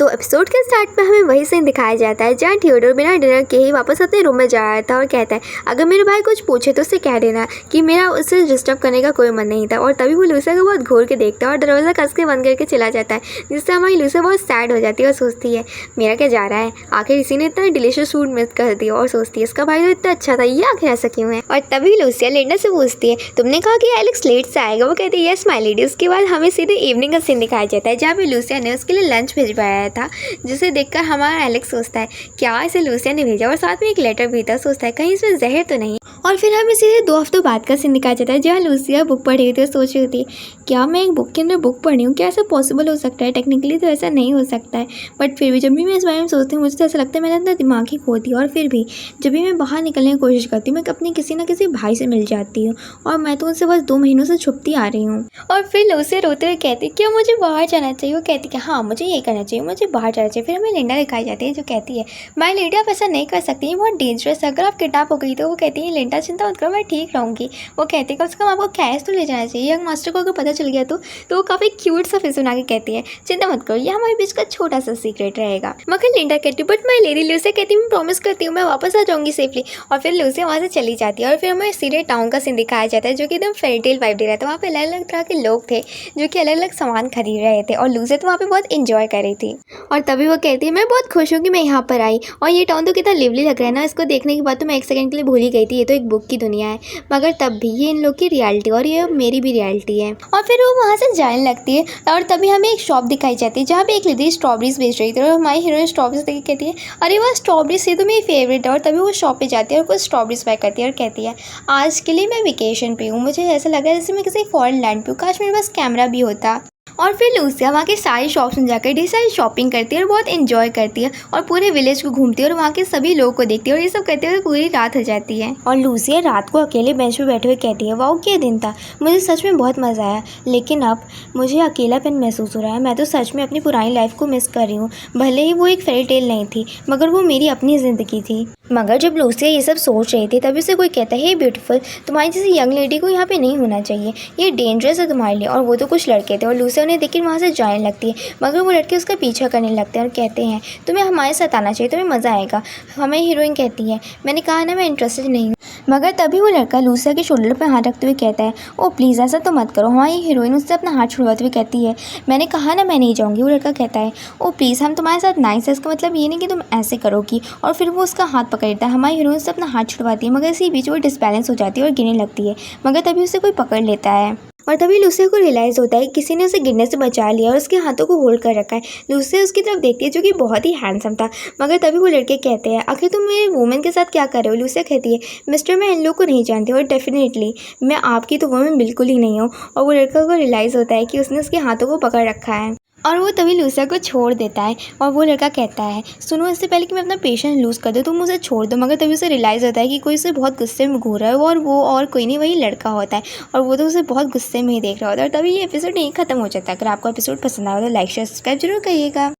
तो एपिसोड के स्टार्ट में हमें वही सीन दिखाया जाता है जहाँ थियोडोर बिना डिनर के ही वापस अपने रूम में जा रहा था और कहता है अगर मेरे भाई कुछ पूछे तो उससे कह देना कि मेरा उससे डिस्टर्ब करने का कोई मन नहीं था। और तभी वो लूसिया को बहुत घूर के देखता है और दरवाज़ा कस के बंद करके चला जाता है, जिससे हमारी लूसिया बहुत सैड हो जाती है और सोचती है मेरा क्या जा रहा है, आखिर इसी ने इतना डिलीशियस फूड मिस कर दिया। और सोचती है इसका भाई तो इतना अच्छा था, ये आखिर ऐसा क्यों है। और तभी लूसिया लिंडा से पूछती है तुमने कहा कि एलेक्स लेट से आएगा। वो कहती है यस माय लेडी। उसके बाद हमें सीधे इवनिंग का सीन दिखाया जाता है जहाँ पे लूसिया ने उसके लिए लंच भिजवाया था, जिसे देखकर हमारा एलेक्स सोचता है क्या इसे लूसिया ने भेजा, और साथ में एक लेटर भी था। सोचता है कहीं इसमें जहर तो नहीं। और फिर हमें सीधे 2 हफ्तों बाद का सीन दिखाया जाता है जहाँ लूसिया बुक पढ़ रही थी और सोच रही थी क्या मैं एक बुक के अंदर बुक पढ़ी हूँ, क्या ऐसा पॉसिबल हो सकता है। टेक्निकली तो ऐसा नहीं हो सकता है, बट फिर भी जब भी मैं इस बारे में सोचती हूँ मुझे तो ऐसा लगता है मैंने अपना दिमाग ही खो दिया। और फिर भी जब भी मैं बाहर निकलने की कोशिश करती हूँ मैं अपने किसी न किसी भाई से मिल जाती हूँ, और मैं तो उनसे बस 2 महीनों से छुपती आ रही हूँ। और फिर लूसिया रोते हुए कहती क्या मुझे बाहर जाना चाहिए। वो कहती कि हाँ मुझे ये करना चाहिए, मुझे बाहर जाना चाहिए। फिर हमें लिंडा दिखाई जाती है जो कहती है माय लेडी आप ऐसा नहीं कर सकती, ये बहुत डेंजरस है, अगर आप किडनैप हो गई तो। वो कहती है लिंडा चिंता मत करो मैं ठीक रहूँगी। वो कहती है कम से कम आपको कैश तो ले जाना चाहिए, यंग मास्टर को अगर पता चल गया तो वो काफ़ी क्यूट सा फेस बना के कहती है चिंता मत करो ये हमारे बीच का छोटा सा सीक्रेट रहेगा। मगर लिंडा कहती बट माय लेडी। लूसिया कहती मैं प्रॉमिस करती हूँ मैं वापस आ जाऊँगी सेफली। और फिर लूसिया वहाँ से चली जाती है। और फिर हमें सीधे टाउन का सीन दिखाया जाता है जो कि एकदम फेरी टेल वाइब दे रहा था। वहाँ पे अलग अलग तरह के लोग थे जो कि अलग अलग सामान खरीद रहे थे, और लूसिया तो वहाँ पे बहुत इंजॉय कर रही थी। और तभी वो कहती है मैं बहुत खुश हूँ कि मैं यहाँ पर आई, और ये टाउन तो कितना लिवली लग रहा है ना। इसको देखने के बाद तो मैं एक सेकंड के लिए भूल ही गई थी ये तो एक बुक की दुनिया है, मगर तब भी ये इन लोग की रियलिटी और ये मेरी भी रियलिटी है। और फिर वो वहाँ से जाने लगती है और तभी हमें एक शॉप दिखाई जाती है जहाँ पे एक लेडी स्ट्रॉबेरीज बेच रही थी, और हमारी हीरोइन स्ट्रॉबेरीज देख के कहती है अरे वह स्ट्रॉबेरीज ये तो मेरी फेवरेट है। और तभी वो शॉप पे जाती है और कुछ स्ट्रॉबेरीज बाय करती है और कहती है आज के लिए मैं वेकेशन पे हूँ, मुझे ऐसा लगा जैसे मैं किसी फॉरेन लैंड पे हूँ, काश मेरे पास कैमरा भी होता। और फिर लूसिया वहाँ के सारी शॉप्स में जाकर ढेर सारी शॉपिंग करती है और बहुत इंजॉय करती है और पूरे विलेज को घूमती है और वहाँ के सभी लोगों को देखती है, और ये सब करते हुए पूरी रात हो जाती है। और लूसिया रात को अकेले बेंच पे बैठे हुए कहती है वाओ क्या दिन था, मुझे सच में बहुत मज़ा आया, लेकिन अब मुझे अकेलापन महसूस हो रहा है। मैं तो सच में अपनी पुरानी लाइफ को मिस कर रही हूँ, भले ही वो एक फेरी टेल नहीं थी मगर वो मेरी अपनी ज़िंदगी थी। मगर जब लूसिया ये सब सोच रही थी तभी उसे कोई कहता है हे ब्यूटीफुल तुम्हारी जैसी यंग लेडी को यहाँ पे नहीं होना चाहिए, ये डेंजरस है तुम्हारे लिए। और वो तो कुछ लड़के थे और लूसिया उन्हें देख के वहाँ से जाने लगती है, मगर वो लड़के उसका पीछा करने लगते हैं और कहते हैं तुम्हें हमारे साथ आना चाहिए, तुम्हें मज़ा आएगा। हमें हीरोइन कहती है मैंने कहा ना मैं इंटरेस्टेड नहीं हूँ। मगर तभी वो लड़का लूसिया के शोल्डर पर हाथ रखते हुए कहता है ओ प्लीज़ ऐसा तो मत करो। हमारी हीरोइन उससे अपना हाथ छुड़वाते हुए कहती है मैंने कहा ना मैं नहीं जाऊँगी। वो लड़का कहता है ओ प्लीज़ हम तुम्हारे साथ नाइस है, इसका मतलब ये नहीं कि तुम ऐसे करोगी। और फिर वो उसका हाथ पकड़ता है, हमारी हीरोइन से अपना हाथ छुड़वाती है, मगर इसी बीच वो डिसबैलेंस हो जाती है और गिरने लगती है, मगर तभी उसे कोई पकड़ लेता है। और तभी लूसिया को रियलाइज़ होता है किसी ने उसे गिरने से बचा लिया और उसके हाथों को होल्ड कर रखा है। लूसिया उसकी तरफ देखती है जो कि बहुत ही हैंडसम था, मगर तभी वो लड़के कहते हैं आखिर तुम मेरे वुमेन के साथ क्या कर रहे हो। लूसिया कहती है मिस्टर मैं इन लोग को नहीं जानती और डेफिनेटली मैं आपकी तो वुमेन बिल्कुल ही नहीं हूँ। और वो लड़का को रियलाइज़ होता है कि उसने उसके हाथों को पकड़ रखा है, और वो तभी लूसिया को छोड़ देता है। और वो लड़का कहता है सुनो इससे पहले कि मैं अपना पेशेंस लूज़ कर दूँ तुम मुझे छोड़ दो। मगर तभी उसे रियलाइज़ होता है कि कोई उसे बहुत गुस्से में घूर रहा है, और वो और कोई नहीं वही लड़का होता है, और वो तो उसे बहुत गुस्से में ही देख रहा होता है। और तभी ये एपिसोड यहीं खत्म हो जाता है। अगर आपको एपिसोड पसंद आया तो लाइक शेयर सब्सक्राइब जरूर करिएगा।